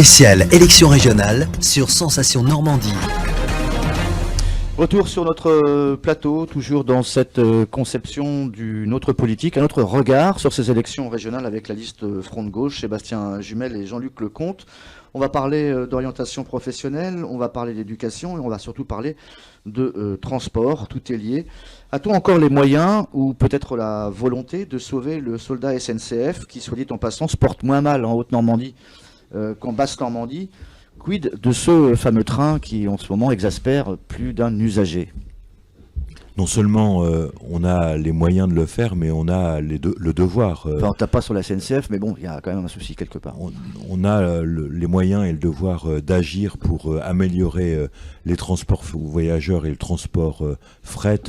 spéciale élection régionale sur Sensation Normandie. Retour sur notre plateau, toujours dans cette conception d'une autre politique, un autre regard sur ces élections régionales avec la liste Front de Gauche, Sébastien Jumel et Jean-Luc Lecomte. On va parler d'orientation professionnelle, on va parler d'éducation et on va surtout parler de transport, tout est lié. A-t-on encore les moyens ou peut-être la volonté de sauver le soldat SNCF qui, soit dit en passant, se porte moins mal en Haute-Normandie qu'en Basse-Normandie? Quid de ce fameux train qui en ce moment exaspère plus d'un usager? Non seulement on a les moyens de le faire, mais on a le devoir. Enfin, on tape pas sur la SNCF, mais bon, il y a quand même un souci quelque part. On a les moyens et le devoir d'agir pour améliorer les transports voyageurs et le transport fret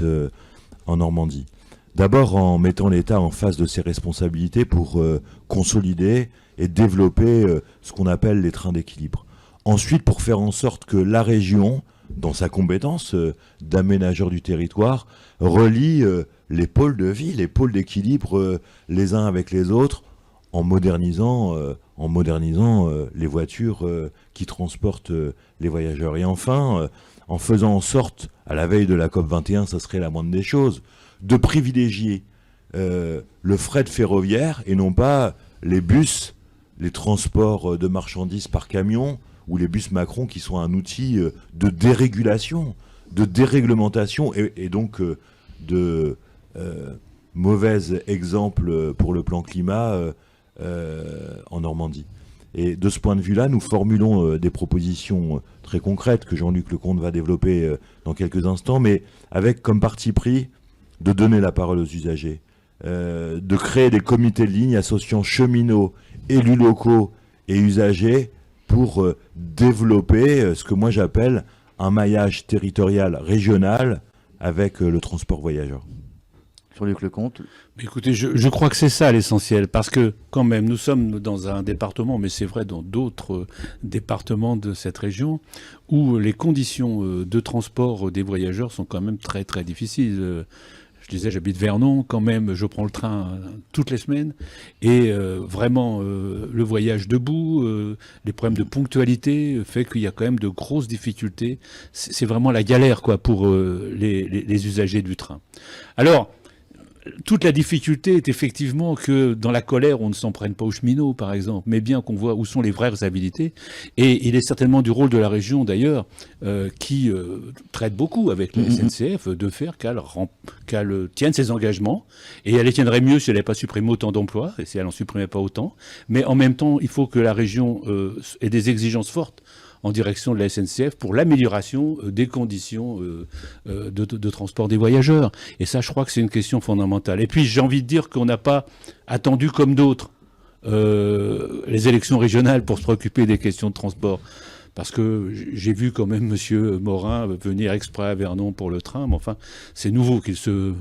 en Normandie. D'abord en mettant l'État en face de ses responsabilités pour consolider et développer ce qu'on appelle les trains d'équilibre. Ensuite, pour faire en sorte que la région, dans sa compétence d'aménageur du territoire, relie les pôles de vie, les pôles d'équilibre les uns avec les autres, en modernisant les voitures qui transportent les voyageurs. Et enfin, en faisant en sorte, à la veille de la COP21, ça serait la moindre des choses, de privilégier le fret ferroviaire et non pas les bus, les transports de marchandises par camion, ou les bus Macron qui sont un outil de dérégulation, de déréglementation et donc de mauvais exemple pour le plan climat en Normandie. Et de ce point de vue-là, nous formulons des propositions très concrètes que Jean-Luc Lecomte va développer dans quelques instants, mais avec comme parti pris de donner la parole aux usagers, de créer des comités de ligne associant cheminots, élus locaux et usagers pour développer ce que moi j'appelle un maillage territorial régional avec le transport voyageur. Jean-Luc Lecomte. Écoutez, je crois que c'est ça l'essentiel, parce que quand même, nous sommes dans un département, mais c'est vrai dans d'autres départements de cette région, où les conditions de transport des voyageurs sont quand même très très difficiles. Je disais, j'habite Vernon, quand même, je prends le train toutes les semaines, et vraiment, le voyage debout, les problèmes de ponctualité, fait qu'il y a quand même de grosses difficultés. C'est vraiment la galère, quoi, pour les usagers du train. Alors, toute la difficulté est effectivement que dans la colère, on ne s'en prenne pas aux cheminots, par exemple, mais bien qu'on voit où sont les vraies habilités. Et il est certainement du rôle de la région, d'ailleurs, qui traite beaucoup avec la SNCF, de faire qu'elle tienne ses engagements. Et elle les tiendrait mieux si elle n'avait pas supprimé autant d'emplois, et si elle n'en supprimait pas autant. Mais en même temps, il faut que la région ait des exigences fortes en direction de la SNCF pour l'amélioration des conditions de transport des voyageurs. Et ça, je crois que c'est une question fondamentale. Et puis, j'ai envie de dire qu'on n'a pas attendu comme d'autres les élections régionales pour se préoccuper des questions de transport. Parce que j'ai vu quand même M. Morin venir exprès à Vernon pour le train, mais enfin, c'est nouveau qu'il se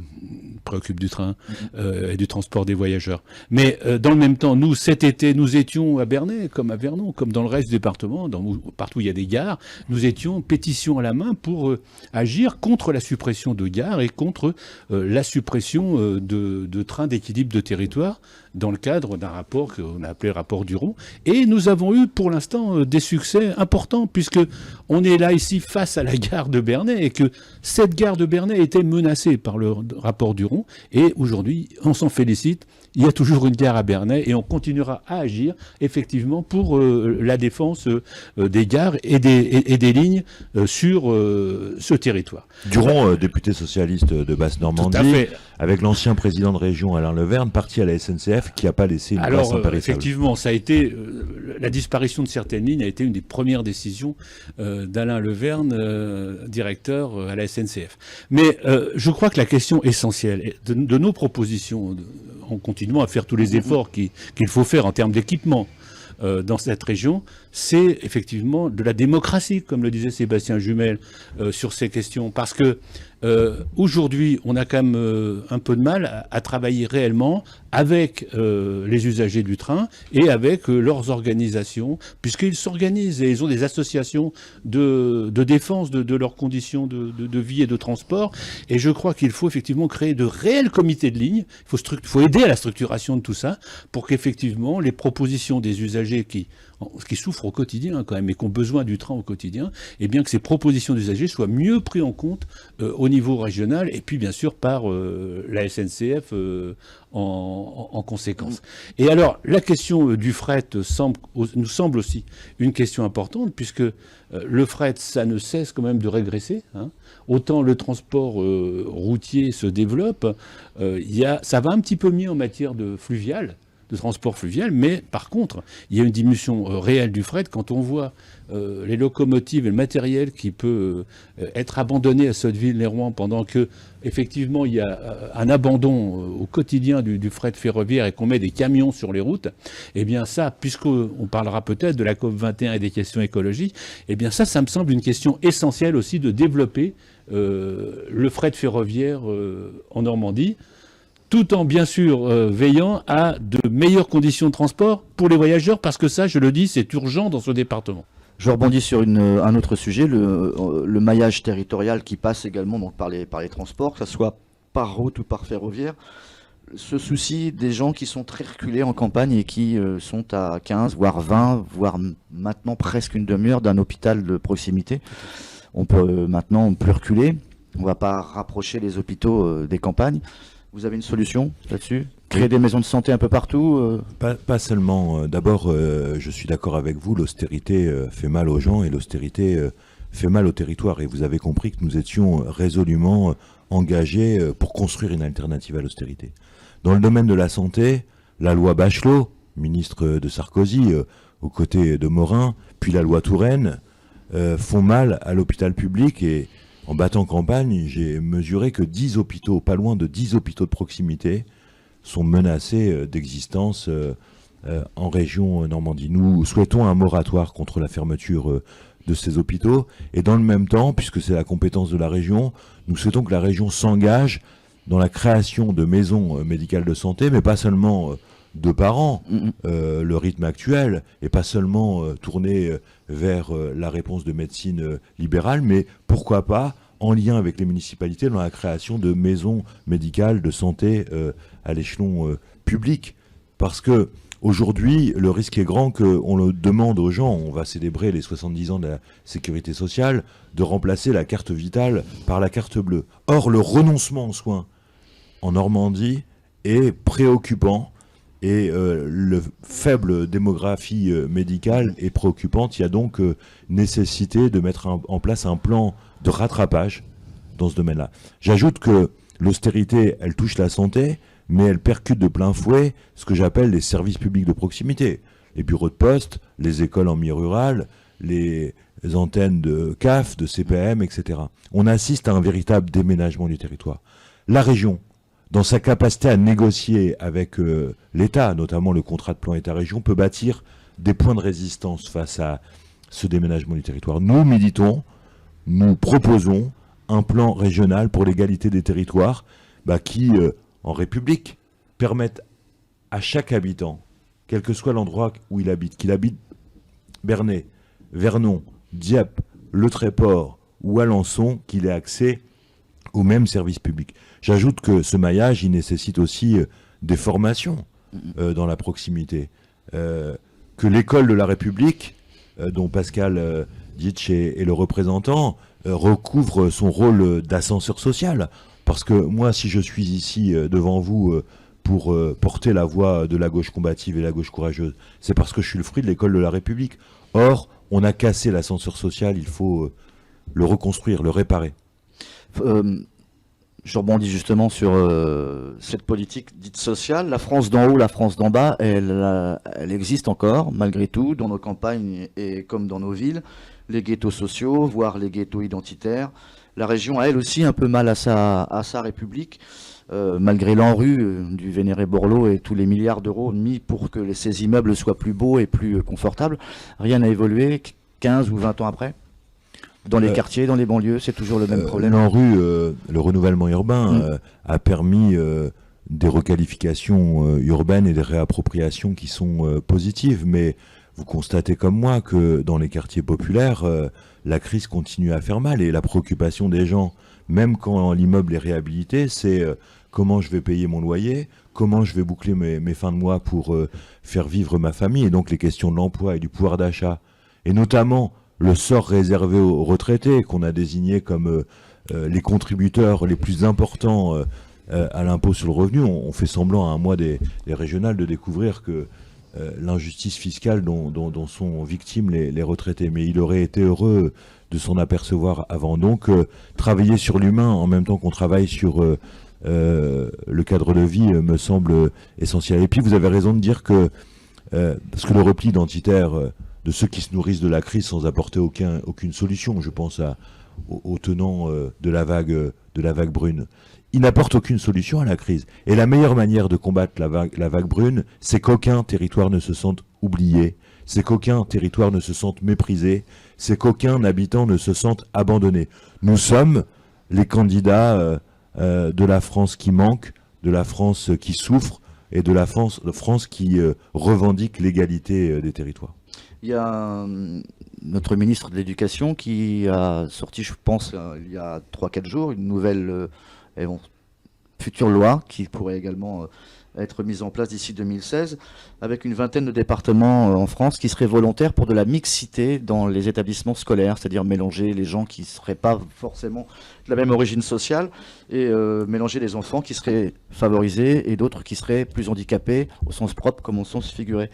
préoccupe du train et du transport des voyageurs. Mais dans le même temps, nous, cet été, nous étions à Bernay, comme à Vernon, comme dans le reste du département, partout où il y a des gares, nous étions pétition à la main pour agir contre la suppression de gares et contre la suppression de trains d'équilibre de territoire dans le cadre d'un rapport qu'on a appelé rapport Duron. Et nous avons eu pour l'instant des succès importants, puisque on est là ici face à la gare de Bernay et que cette gare de Bernay était menacée par le rapport Duron. Et aujourd'hui, on s'en félicite. Il y a toujours une gare à Bernay et on continuera à agir effectivement pour la défense des gares et des lignes sur ce territoire. Duron, député socialiste de Basse-Normandie, avec l'ancien président de région Alain Leverne, parti à la SNCF, qui n'a pas laissé une place impérissable. Effectivement, ça a été la disparition de certaines lignes a été une des premières décisions d'Alain Leverne, directeur à la SNCF. Mais je crois que la question essentielle de nos propositions, en continuant à faire tous les efforts qu'il faut faire en termes d'équipement dans cette région, c'est effectivement de la démocratie, comme le disait Sébastien Jumel, sur ces questions. Parce que aujourd'hui, on a quand même un peu de mal à travailler réellement avec les usagers du train et avec leurs organisations, puisqu'ils s'organisent et ils ont des associations de défense de leurs conditions de vie et de transport. Et je crois qu'il faut effectivement créer de réels comités de ligne. Il faut aider à la structuration de tout ça pour qu'effectivement les propositions des usagers qui qui souffrent au quotidien quand même, et qui ont besoin du train au quotidien, et bien que ces propositions d'usagers soient mieux prises en compte au niveau régional, et puis bien sûr par la SNCF en conséquence. Et alors, la question du fret nous semble aussi une question importante, puisque le fret, ça ne cesse quand même de régresser. Autant le transport routier se développe, ça va un petit peu mieux en matière de transport fluvial, mais par contre, il y a une diminution réelle du fret quand on voit les locomotives et le matériel qui peut être abandonné à Sotteville-les-Rouen pendant que, effectivement, il y a un abandon au quotidien du fret ferroviaire et qu'on met des camions sur les routes. Eh bien ça, puisqu'on parlera peut-être de la COP21 et des questions écologiques, eh bien ça me semble une question essentielle aussi de développer le fret ferroviaire en Normandie, tout en bien sûr veillant à de meilleures conditions de transport pour les voyageurs, parce que ça, je le dis, c'est urgent dans ce département. Je rebondis sur un autre sujet, le maillage territorial qui passe également donc, par les transports, que ce soit par route ou par ferroviaire. Ce souci des gens qui sont très reculés en campagne et qui sont à 15, voire 20, voire maintenant presque une demi-heure d'un hôpital de proximité. On peut maintenant plus reculer, on ne va pas rapprocher les hôpitaux des campagnes. Vous avez une solution là-dessus ? Créer des maisons de santé un peu partout Pas seulement. D'abord, je suis d'accord avec vous, l'austérité fait mal aux gens et l'austérité fait mal au territoire. Et vous avez compris que nous étions résolument engagés pour construire une alternative à l'austérité. Dans le domaine de la santé, la loi Bachelot, ministre de Sarkozy, aux côtés de Morin, puis la loi Touraine, font mal à l'hôpital public. Et en battant campagne, j'ai mesuré que 10 hôpitaux, pas loin de 10 hôpitaux de proximité, sont menacés d'existence en région Normandie. Nous souhaitons un moratoire contre la fermeture de ces hôpitaux. Et dans le même temps, puisque c'est la compétence de la région, nous souhaitons que la région s'engage dans la création de maisons médicales de santé, mais pas seulement de par an, le rythme actuel, et pas seulement tourné vers la réponse de médecine libérale, mais pourquoi pas en lien avec les municipalités dans la création de maisons médicales de santé à l'échelon public. Parce que aujourd'hui, le risque est grand qu'on le demande aux gens, on va célébrer les 70 ans de la sécurité sociale, de remplacer la carte vitale par la carte bleue. Or, le renoncement aux soins en Normandie est préoccupant et le faible démographie médicale est préoccupante. Il y a donc nécessité de mettre en place un plan de rattrapage dans ce domaine-là. J'ajoute que l'austérité, elle touche la santé, mais elle percute de plein fouet ce que j'appelle les services publics de proximité. Les bureaux de poste, les écoles en milieu rural, les antennes de CAF, de CPM, etc. On assiste à un véritable déménagement du territoire. La région, dans sa capacité à négocier avec l'État, notamment le contrat de plan État-région, peut bâtir des points de résistance face à ce déménagement du territoire. Nous militons, nous proposons un plan régional pour l'égalité des territoires qui, en République, permette à chaque habitant, quel que soit l'endroit où il habite, qu'il habite Bernay, Vernon, Dieppe, Le Tréport ou Alençon, qu'il ait accès aux mêmes services publics. J'ajoute que ce maillage, il nécessite aussi des formations dans la proximité. Que l'école de la République, dont Pascal Dietsch est le représentant, recouvre son rôle d'ascenseur social. Parce que moi, si je suis ici devant vous pour porter la voix de la gauche combative et la gauche courageuse, c'est parce que je suis le fruit de l'école de la République. Or, on a cassé l'ascenseur social, il faut le reconstruire, le réparer. Je rebondis justement sur cette politique dite sociale. La France d'en haut, la France d'en bas, elle existe encore, malgré tout, dans nos campagnes et comme dans nos villes. Les ghettos sociaux, voire les ghettos identitaires. La région a elle aussi un peu mal à sa République, malgré l'ANRU du vénéré Borloo et tous les milliards d'euros mis pour que ces immeubles soient plus beaux et plus confortables. Rien n'a évolué 15 ou 20 ans après. Dans les quartiers, dans les banlieues, c'est toujours le même problème. L'ANRU, le renouvellement urbain, a permis des requalifications urbaines et des réappropriations qui sont positives. Mais vous constatez comme moi que dans les quartiers populaires, la crise continue à faire mal. Et la préoccupation des gens, même quand l'immeuble est réhabilité, c'est comment je vais payer mon loyer, comment je vais boucler mes fins de mois pour faire vivre ma famille, et donc les questions de l'emploi et du pouvoir d'achat, et notamment le sort réservé aux retraités, qu'on a désigné comme les contributeurs les plus importants à l'impôt sur le revenu. On fait semblant à un mois des régionales de découvrir que l'injustice fiscale dont sont victimes les retraités. Mais il aurait été heureux de s'en apercevoir avant. Donc, travailler sur l'humain en même temps qu'on travaille sur le cadre de vie me semble essentiel. Et puis, vous avez raison de dire que, parce que le repli identitaire de ceux qui se nourrissent de la crise sans apporter aucune solution, je pense aux tenants de la vague brune, il n'apporte aucune solution à la crise. Et la meilleure manière de combattre la vague brune, c'est qu'aucun territoire ne se sente oublié, c'est qu'aucun territoire ne se sente méprisé, c'est qu'aucun habitant ne se sente abandonné. Nous sommes les candidats de la France qui manque, de la France qui souffre et de la France qui revendique l'égalité des territoires. Il y a notre ministre de l'Éducation qui a sorti, je pense, il y a 3-4 jours, une nouvelle future loi qui pourrait également être mise en place d'ici 2016, avec une vingtaine de départements en France qui seraient volontaires pour de la mixité dans les établissements scolaires, c'est-à-dire mélanger les gens qui ne seraient pas forcément de la même origine sociale et mélanger les enfants qui seraient favorisés et d'autres qui seraient plus handicapés au sens propre comme au sens figuré.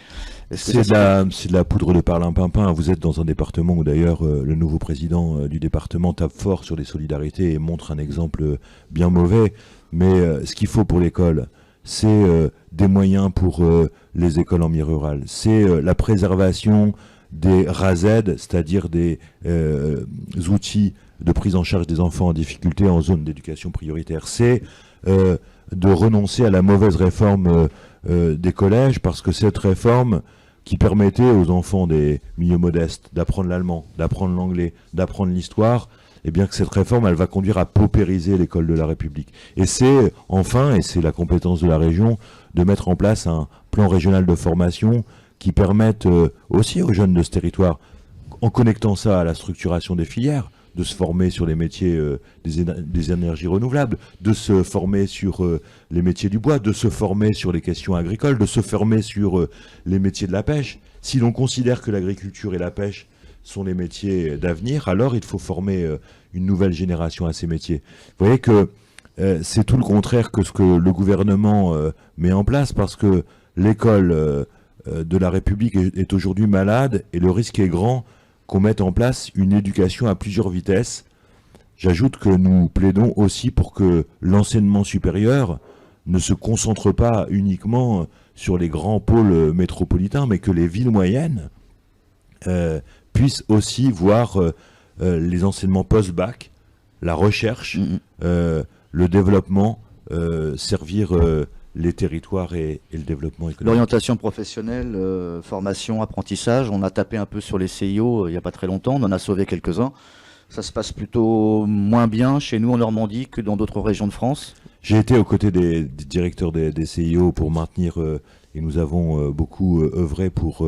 C'est de la poudre de parlimpinpin. Vous êtes dans un département où d'ailleurs le nouveau président du département tape fort sur les solidarités et montre un exemple bien mauvais. Mais ce qu'il faut pour l'école, c'est des moyens pour les écoles en milieu rural. C'est la préservation des RASED, c'est-à-dire des outils de prise en charge des enfants en difficulté en zone d'éducation prioritaire. C'est de renoncer à la mauvaise réforme des collèges, parce que cette réforme qui permettait aux enfants des milieux modestes d'apprendre l'allemand, d'apprendre l'anglais, d'apprendre l'histoire, eh bien que cette réforme, elle va conduire à paupériser l'école de la République. Et c'est enfin, et c'est la compétence de la région, de mettre en place un plan régional de formation qui permette aussi aux jeunes de ce territoire, en connectant ça à la structuration des filières, de se former sur les métiers des énergies renouvelables, de se former sur les métiers du bois, de se former sur les questions agricoles, de se former sur les métiers de la pêche. Si l'on considère que l'agriculture et la pêche sont les métiers d'avenir, alors il faut former une nouvelle génération à ces métiers. Vous voyez que c'est tout le contraire que ce que le gouvernement met en place, parce que l'école de la République est aujourd'hui malade et le risque est grand qu'on mette en place une éducation à plusieurs vitesses. J'ajoute que nous plaidons aussi pour que l'enseignement supérieur ne se concentre pas uniquement sur les grands pôles métropolitains, mais que les villes moyennes puissent aussi voir les enseignements post-bac, la recherche, le développement, servir les territoires et le développement économique. L'orientation professionnelle, formation, apprentissage, on a tapé un peu sur les CIO il n'y a pas très longtemps, on en a sauvé quelques-uns. Ça se passe plutôt moins bien chez nous en Normandie que dans d'autres régions de France. J'ai été aux côtés des directeurs des CIO pour maintenir, et nous avons beaucoup œuvré pour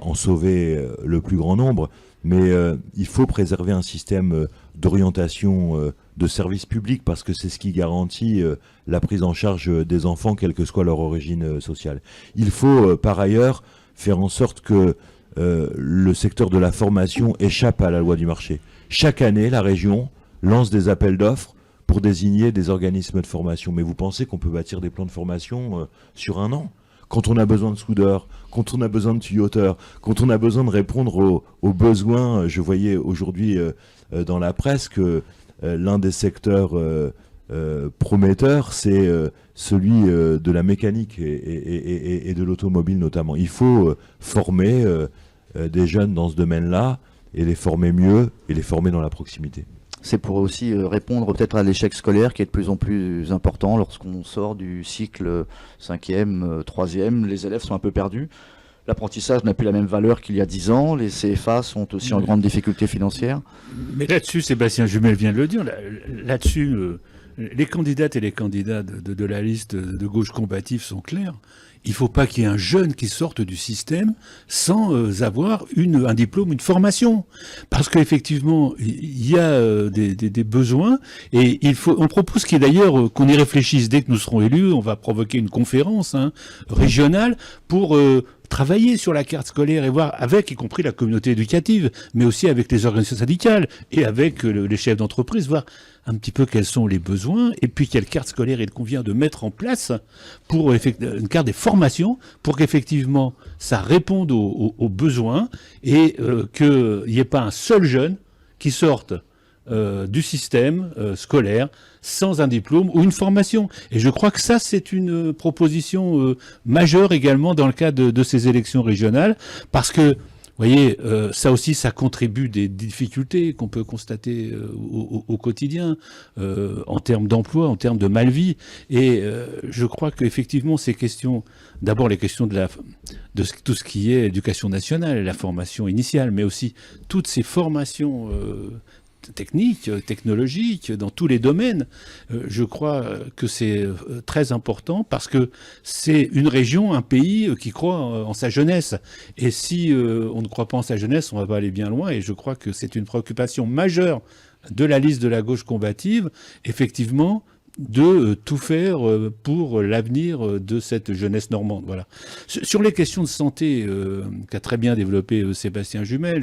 en sauver le plus grand nombre, mais il faut préserver un système d'orientation de service public, parce que c'est ce qui garantit la prise en charge des enfants, quelle que soit leur origine sociale. Il faut par ailleurs faire en sorte que le secteur de la formation échappe à la loi du marché. Chaque année, la région lance des appels d'offres pour désigner des organismes de formation. Mais vous pensez qu'on peut bâtir des plans de formation sur un an ? Quand on a besoin de soudeurs, quand on a besoin de tuyauteurs, quand on a besoin de répondre aux besoins. Je voyais aujourd'hui dans la presse que l'un des secteurs prometteurs, c'est celui de la mécanique et de l'automobile notamment. Il faut former des jeunes dans ce domaine-là, et les former mieux, et les former dans la proximité. C'est pour aussi répondre peut-être à l'échec scolaire qui est de plus en plus important lorsqu'on sort du cycle 5e, 3e. Les élèves sont un peu perdus. L'apprentissage n'a plus la même valeur qu'il y a 10 ans. Les CFA sont aussi en grande difficulté financière. Mais là-dessus, Sébastien Jumel vient de le dire, là-dessus, les candidates et les candidats de la liste de gauche combative sont clairs. Il ne faut pas qu'il y ait un jeune qui sorte du système sans avoir un diplôme, une formation. Parce qu'effectivement, il y a des besoins et on propose qu'on y réfléchisse dès que nous serons élus. On va provoquer une conférence régionale pour travailler sur la carte scolaire et voir avec, y compris la communauté éducative, mais aussi avec les organisations syndicales et avec les chefs d'entreprise, voir un petit peu quels sont les besoins et puis quelle carte scolaire il convient de mettre en place pour une carte des formations pour qu'effectivement ça réponde aux besoins et qu'il n'y ait pas un seul jeune qui sorte du système scolaire sans un diplôme ou une formation. Et je crois que ça, c'est une proposition majeure également dans le cadre de ces élections régionales, parce que, vous voyez, ça aussi, ça contribue des difficultés qu'on peut constater au quotidien, en termes d'emploi, en termes de mal-vie. Et je crois qu'effectivement, ces questions, d'abord les questions de tout ce qui est éducation nationale, la formation initiale, mais aussi toutes ces formations techniques, technologiques, dans tous les domaines, je crois que c'est très important parce que c'est une région, un pays qui croit en sa jeunesse. Et si on ne croit pas en sa jeunesse, on ne va pas aller bien loin. Et je crois que c'est une préoccupation majeure de la liste de la gauche combative, effectivement, de tout faire pour l'avenir de cette jeunesse normande. Voilà. Sur les questions de santé qu'a très bien développé Sébastien Jumel,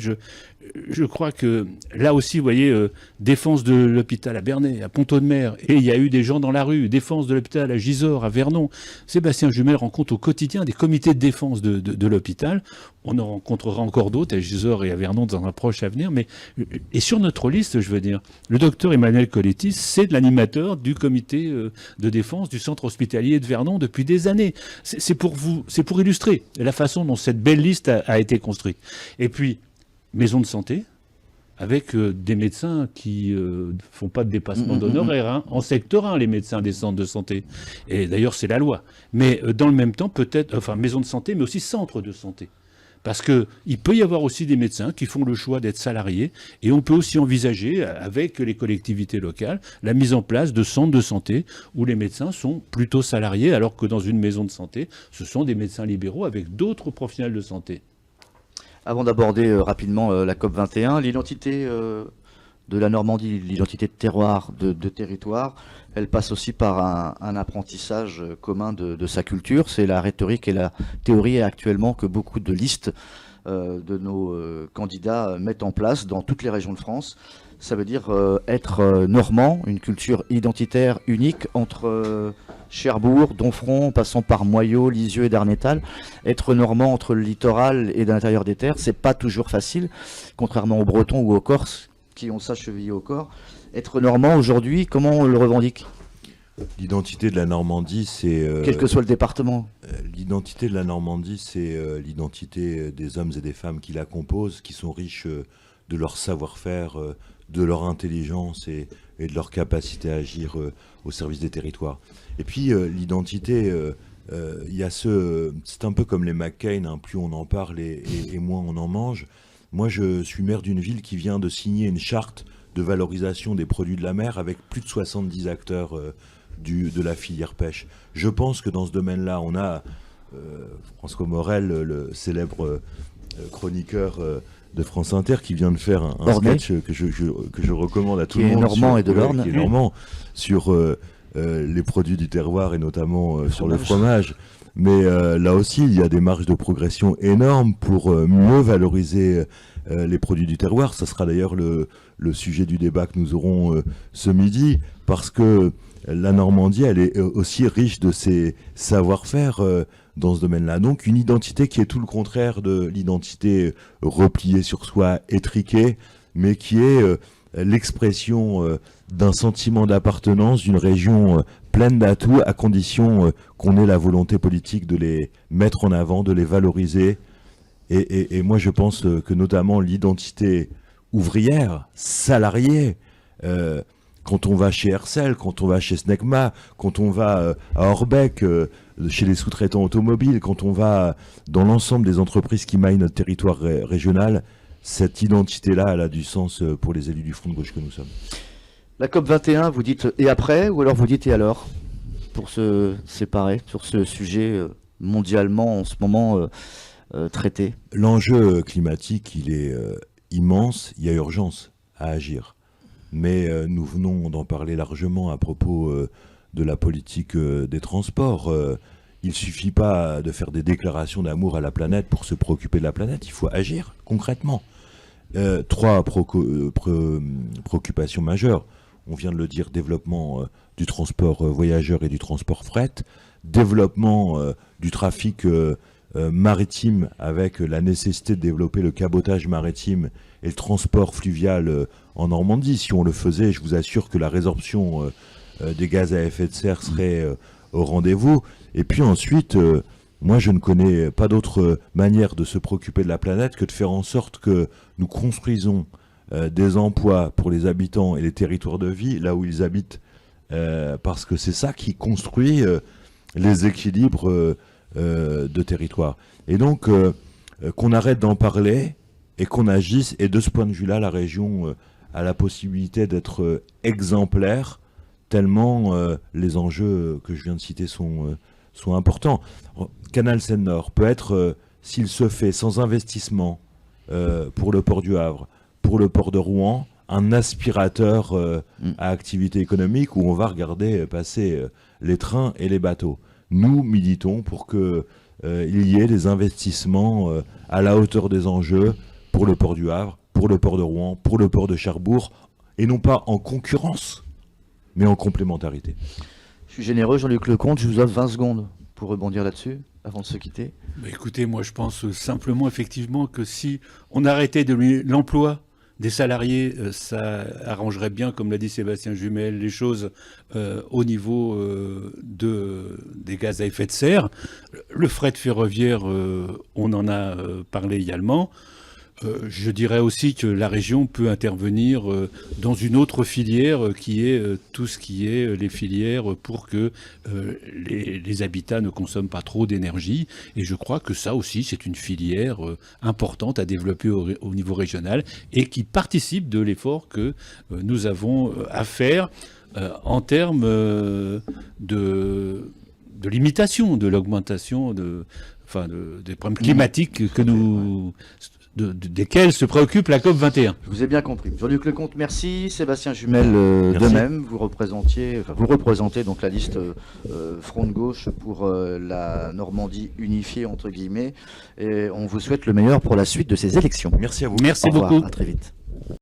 je crois que là aussi, vous voyez, défense de l'hôpital à Bernay, à Pont-Audemer, et il y a eu des gens dans la rue, défense de l'hôpital à Gisors, à Vernon. Sébastien Jumel rencontre au quotidien des comités de défense de l'hôpital. On en rencontrera encore d'autres à Gisors et à Vernon dans un proche avenir. Et sur notre liste, je veux dire, le docteur Emmanuel Colettis, c'est de l'animateur du comité de défense du centre hospitalier de Vernon depuis des années. C'est pour illustrer la façon dont cette belle liste a été construite. Et puis, maison de santé, avec des médecins qui font pas de dépassement d'honoraires, en secteur 1, les médecins des centres de santé. Et d'ailleurs, c'est la loi. Mais dans le même temps, peut-être, maison de santé, mais aussi centre de santé. Parce qu'il peut y avoir aussi des médecins qui font le choix d'être salariés et on peut aussi envisager, avec les collectivités locales, la mise en place de centres de santé où les médecins sont plutôt salariés, alors que dans une maison de santé, ce sont des médecins libéraux avec d'autres professionnels de santé. Avant d'aborder rapidement la COP21, l'identité de la Normandie, l'identité de terroir, de territoire, elle passe aussi par un apprentissage commun de sa culture. C'est la rhétorique et la théorie actuellement que beaucoup de listes de nos candidats mettent en place dans toutes les régions de France. Ça veut dire être normand, une culture identitaire unique entre Cherbourg, Donfront, passant par Moyaux, Lisieux et Darnétal. Être normand entre le littoral et l'intérieur des terres, c'est pas toujours facile, contrairement aux Bretons ou aux Corses qui ont ça chevillé au corps. Être normand aujourd'hui, comment on le revendique ? L'identité de la Normandie, c'est... quel que soit le département. L'identité de la Normandie, c'est l'identité des hommes et des femmes qui la composent, qui sont riches de leur savoir-faire, de leur intelligence et de leur capacité à agir au service des territoires. Et puis l'identité, c'est un peu comme les McCain, hein, plus on en parle et moins on en mange. Moi, je suis maire d'une ville qui vient de signer une charte de valorisation des produits de la mer avec plus de 70 acteurs de la filière pêche. Je pense que dans ce domaine-là, on a François Morel, le célèbre chroniqueur de France Inter, qui vient de faire un sketch que je recommande à tout le monde. Normand et de l'Orne. Qui est normand, sur les produits du terroir et notamment sur le fromage. Mais là aussi, il y a des marges de progression énormes pour mieux valoriser les produits du terroir. Ça sera d'ailleurs le sujet du débat que nous aurons ce midi, parce que la Normandie, elle est aussi riche de ses savoir-faire dans ce domaine-là. Donc une identité qui est tout le contraire de l'identité repliée sur soi, étriquée, mais qui est l'expression d'un sentiment d'appartenance d'une région pleine d'atouts, à condition qu'on ait la volonté politique de les mettre en avant, de les valoriser. Et moi, je pense que notamment l'identité ouvrière, salariée, quand on va chez Hercel, quand on va chez Snecma, quand on va à Orbec, chez les sous-traitants automobiles, quand on va dans l'ensemble des entreprises qui maillent notre territoire régional, cette identité-là, elle a du sens pour les élus du Front de gauche que nous sommes. La COP 21, vous dites et après, ou alors vous dites et alors, pour se séparer sur ce sujet mondialement en ce moment traité. L'enjeu climatique, il est immense, il y a urgence à agir. Mais nous venons d'en parler largement à propos de la politique des transports. Il ne suffit pas de faire des déclarations d'amour à la planète pour se préoccuper de la planète, il faut agir concrètement. Trois préoccupations majeures. On vient de le dire, développement du transport voyageurs et du transport fret, développement du trafic maritime avec la nécessité de développer le cabotage maritime et le transport fluvial en Normandie. Si on le faisait, je vous assure que la résorption des gaz à effet de serre serait au rendez-vous. Et puis ensuite, moi je ne connais pas d'autre manière de se préoccuper de la planète que de faire en sorte que nous construisons des emplois pour les habitants et les territoires de vie là où ils habitent, parce que c'est ça qui construit les équilibres de territoire. Et donc qu'on arrête d'en parler et qu'on agisse, et de ce point de vue-là, la région a la possibilité d'être exemplaire, tellement les enjeux que je viens de citer sont importants. Canal Seine-Nord peut être, s'il se fait sans investissement pour le port du Havre, pour le port de Rouen, un aspirateur à activité économique où on va regarder passer les trains et les bateaux. Nous militons pour qu'il y ait des investissements à la hauteur des enjeux pour le port du Havre, pour le port de Rouen, pour le port de Cherbourg, et non pas en concurrence, mais en complémentarité. Je suis généreux, Jean-Luc Lecomte, je vous offre 20 secondes pour rebondir là-dessus, avant de se quitter. Bah écoutez, moi je pense simplement effectivement que si on arrêtait l'emploi des salariés, ça arrangerait bien, comme l'a dit Sébastien Jumel, les choses au niveau des gaz à effet de serre. Le fret ferroviaire, on en a parlé également. Je dirais aussi que la région peut intervenir dans une autre filière qui est tout ce qui est les filières pour que les habitats ne consomment pas trop d'énergie. Et je crois que ça aussi, c'est une filière importante à développer au niveau régional et qui participe de l'effort que nous avons à faire en termes de limitation de l'augmentation des problèmes climatiques que desquels se préoccupe la COP 21. Je vous ai bien compris. Jean-Luc Lecomte, merci. Sébastien Jumel, de même. Vous représentez donc la liste Front de Gauche pour la Normandie unifiée, entre guillemets. Et on vous souhaite le meilleur pour la suite de ces élections. Merci à vous. Merci Au revoir, beaucoup. à très vite.